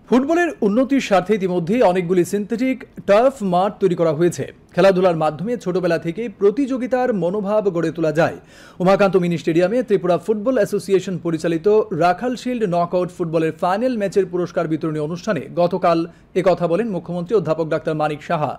ফুটবলের উন্নতির স্বার্থে ইতিমধ্যেই অনেকগুলি সিনথেটিক টার্ফ মাঠ তৈরি করা হয়েছে। খেলাধুলার মাধ্যমে ছোটবেলা থেকেই প্রতিযোগিতার মনোভাব গড়ে তোলা যায়। উমাকান্ত মিনি স্টেডিয়ামে ত্রিপুরা ফুটবল অ্যাসোসিয়েশন পরিচালিত রাখাল শিল্ড নকআউট ফুটবলের ফাইনাল ম্যাচের পুরস্কার বিতরণী অনুষ্ঠানে গতকাল একথা বলেন মুখ্যমন্ত্রী অধ্যাপক ডাক্তার মানিক সাহা।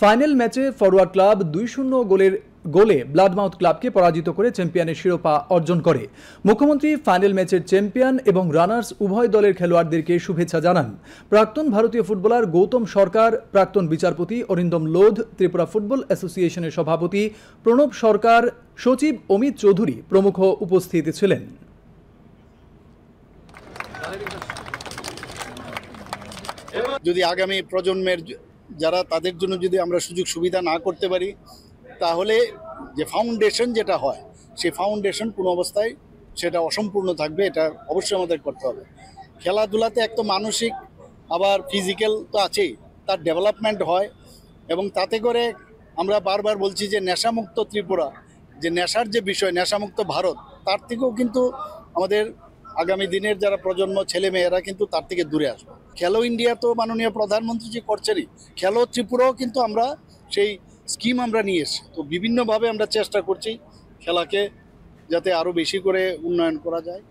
ফাইনাল ম্যাচে ফরওয়ার্ড ক্লাব 2-0 গোলে ব্লাডমাউথ ক্লাবকে পরাজিত করে চ্যাম্পিয়নের শিরোপা অর্জন করে। মুখ্যমন্ত্রী ফাইনাল ম্যাচের চ্যাম্পিয়ন এবং রানার্স উভয় দলের খেলোয়াড়দেরকে শুভেচ্ছা জানান। প্রাক্তন ভারতীয় ফুটবলার গৌতম সরকার, প্রাক্তন বিচারপতি অরিন্দম লোধ, ত্রিপুরা ফুটবল অ্যাসোসিয়েশনের সভাপতি প্রণব সরকার, সচিব অমিত চৌধুরী প্রমুখ উপস্থিত ছিলেন। যদি আগামী প্রজন্মের যারা তাদের জন্য যদি আমরা সুযোগ সুবিধা না করতে পারি, তাহলে যে ফাউন্ডেশন যেটা হয় সেই ফাউন্ডেশন কোনো অবস্থায় সেটা অসম্পূর্ণ থাকবে। এটা অবশ্যই আমাদের করতে হবে। খেলাধুলাতে এক তো মানসিক আবার ফিজিক্যাল তো আছেই, তার ডেভেলপমেন্ট হয় এবং তাতে করে আমরা বারবার বলছি যে নেশামুক্ত ত্রিপুরা, যে নেশার যে বিষয়, নেশামুক্ত ভারত, তার থেকেও কিন্তু আমাদের আগামী দিনের যারা প্রজন্ম ছেলেমেয়েরা কিন্তু তার থেকে দূরে আসবে। খেলো ইন্ডিয়া তো মাননীয় প্রধানমন্ত্রী যে করছেনই, খেলো ত্রিপুরাও কিন্তু আমরা সেই স্কিম আমরা নিয়ে এসেছি। তো বিভিন্নভাবে আমরা চেষ্টা করছি খেলাকে যাতে আরও বেশি করে উন্নয়ন করা যায়।